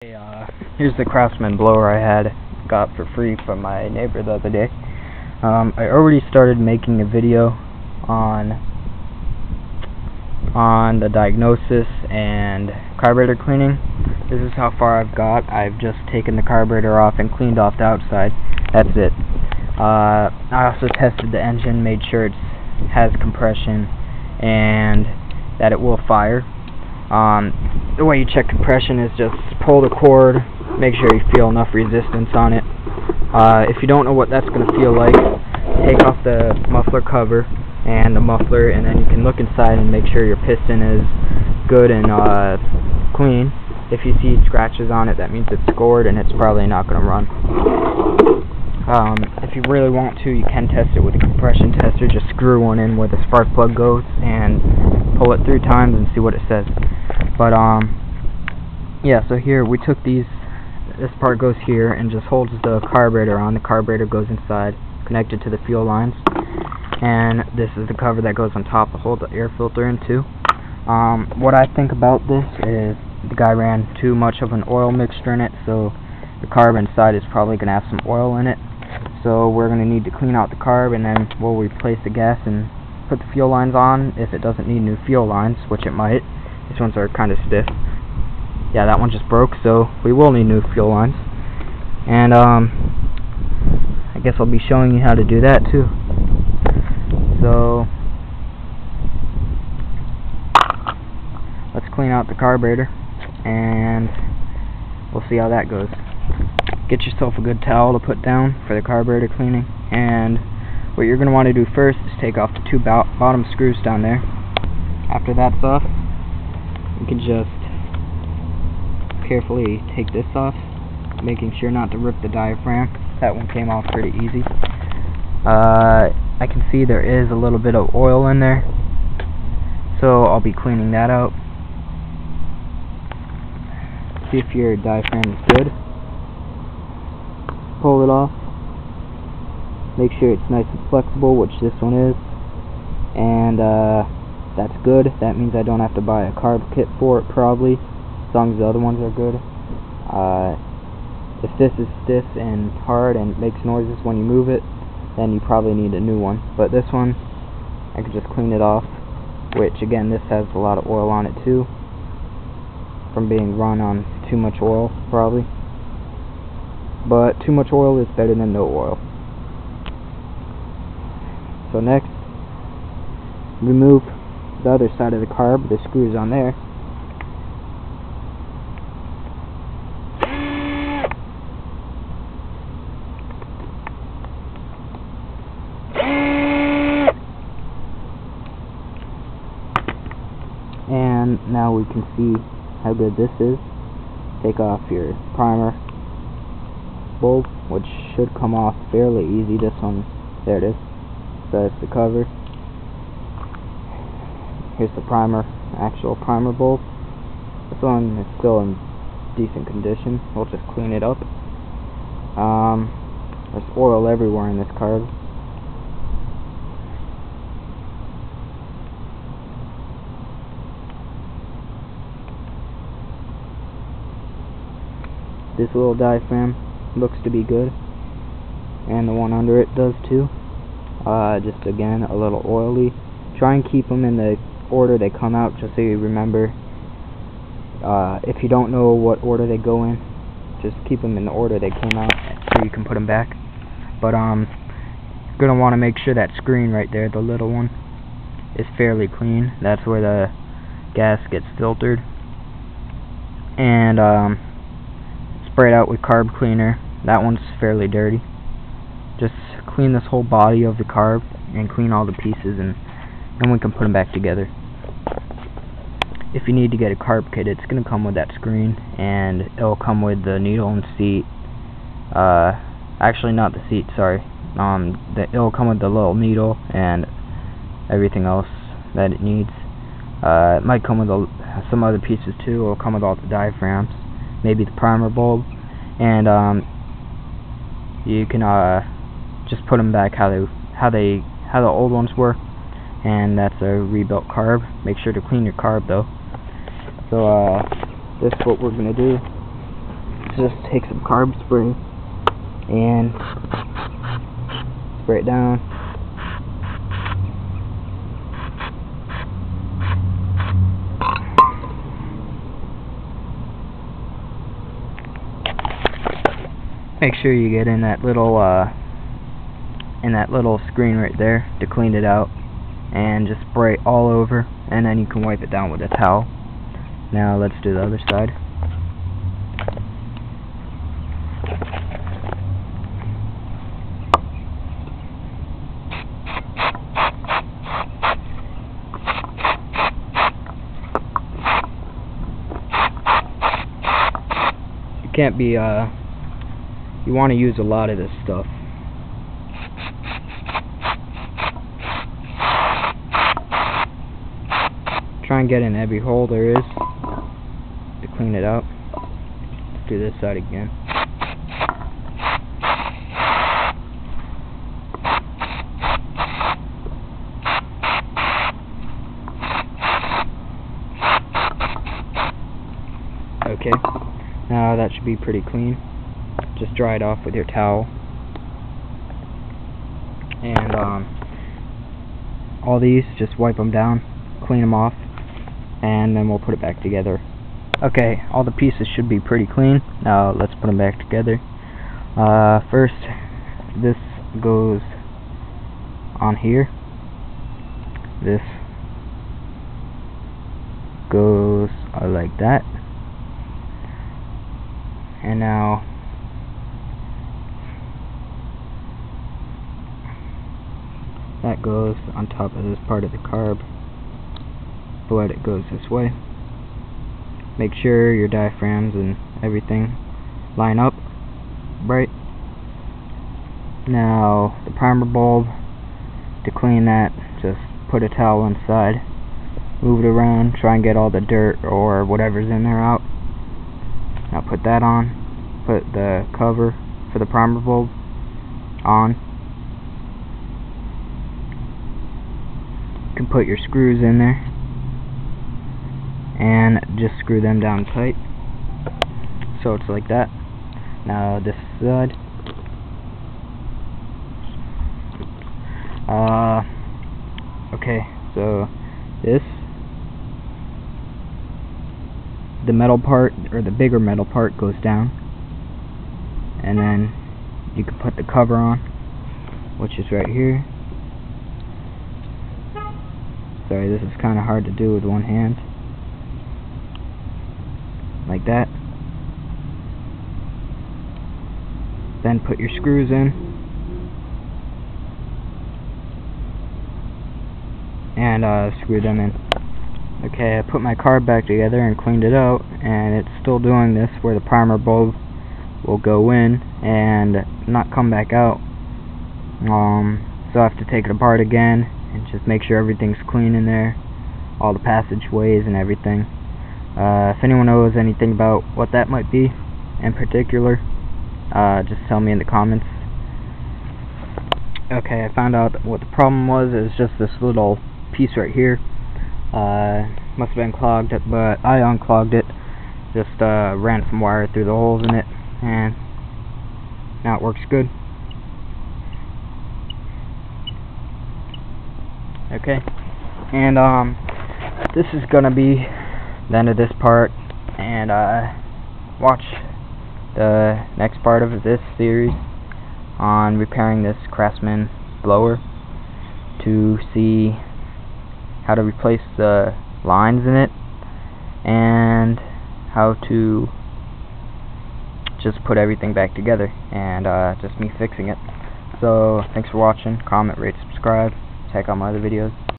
Hey, here's the Craftsman blower I got for free from my neighbor the other day. I already started making a video on the Diagnostics and carburetor cleaning. This is how far I've got. I've just taken the carburetor off and cleaned off the outside. That's it. I also tested the engine, made sure it has compression and that it will fire. The way you check compression is just pull the cord, make sure you feel enough resistance on it. If you don't know what that's going to feel like, take off the muffler cover and the muffler, and then you can look inside and make sure your piston is good and clean. If you see scratches on it, that means it's scored and it's probably not going to run. If you really want to, you can test it with a compression tester. Just screw one in where the spark plug goes and pull it 3 times and see what it says. But yeah, so here we took this part goes here and just holds the carburetor on. The carburetor goes inside, connected to the fuel lines, and this is the cover that goes on top to hold the air filter in too. What I think about this is the guy ran too much of an oil mixture in it, so the carb inside is probably going to have some oil in it. So we're going to need to clean out the carb, and then we'll replace the gas and put the fuel lines on if it doesn't need new fuel lines, which it might. These ones are kind of stiff. Yeah, that one just broke, so we will need new fuel lines. And I guess I'll be showing you how to do that too. So let's clean out the carburetor and we'll see how that goes. Get yourself a good towel to put down for the carburetor cleaning, and what you're going to want to do first is take off the 2 bottom screws down there. After that's off, you can just carefully take this off, making sure not to rip the diaphragm. That one came off pretty easy. I can see there is a little bit of oil in there, so I'll be cleaning that out. See if your diaphragm is good. Pull it off. Make sure it's nice and flexible, which this one is, and that's good. That means I don't have to buy a carb kit for it probably, as long as the other ones are good. If this is stiff and hard and makes noises when you move it, then you probably need a new one. But this one, I can just clean it off, which again, this has a lot of oil on it too, from being run on too much oil probably. But too much oil is better than no oil. So next, remove the other side of the carb, the screws on there. And now we can see how good this is. Take off your primer bulb, which should come off fairly easy. This one, there it is. So that's the cover. Here's the primer, actual primer bulb. This one is still in decent condition. We'll just clean it up. There's oil everywhere in this carb. This little diaphragm looks to be good, and the one under it does too. Just again a little oily. Try and keep them in the order they come out, just so you remember. If you don't know what order they go in, just keep them in the order they came out so you can put them back. But you're going to want to make sure that screen right there, the little one, is fairly clean. That's where the gas gets filtered. And spray it out with carb cleaner. That one's fairly dirty. Just clean this whole body of the carb and clean all the pieces, and then we can put them back together. If you need to get a carb kit, it's going to come with that screen, and it'll come with the needle and seat. Actually, not the seat, sorry. It'll come with the little needle and everything else that it needs. It might come with some other pieces too. It'll come with all the diaphragms, maybe the primer bulb, and you can just put them back how the old ones were, and that's a rebuilt carb. Make sure to clean your carb though. So this is what we're gonna do. just take some carb spray and spray it down. Make sure you get in that little screen right there to clean it out, and just spray it all over, and then you can wipe it down with a towel. Now let's do the other side. You can't be you want to use a lot of this stuff. Try and get in every hole there is to clean it out. Let's do this side again. Okay, now that should be pretty clean. Just dry it off with your towel. And all these, just wipe them down, clean them off, and then we'll put it back together. Okay, all the pieces should be pretty clean. Now let's put them back together. First, this goes on here. This goes like that. And now that goes on top of this part of the carb, but it goes this way. Make sure your diaphragms and everything line up right. Now the primer bulb, to clean that, just put a towel inside, move it around, try and get all the dirt or whatever's in there out. Now put that on, put the cover for the primer bulb on. You can put your screws in there and just screw them down tight, so it's like that. Now this side, okay, so this, the metal part, or the bigger metal part, goes down, and then you can put the cover on, which is right here. Sorry, this is kind of hard to do with one hand. Like that. Then put your screws in. And screw them in. Okay, I put my carb back together and cleaned it out, and it's still doing this where the primer bulb will go in and not come back out. So I have to take it apart again and just make sure everything's clean in there, all the passageways and everything. If anyone knows anything about what that might be in particular, just tell me in the comments. Okay, I found out what the problem was. It was just this little piece right here. Must have been clogged, but I unclogged it. Just ran some wire through the holes in it, and now it works good. Okay, and this is gonna be the end of this part, and watch the next part of this series on repairing this Craftsman blower to see how to replace the lines in it and how to just put everything back together, and just me fixing it. So thanks for watching. Comment, rate, subscribe, check out my other videos.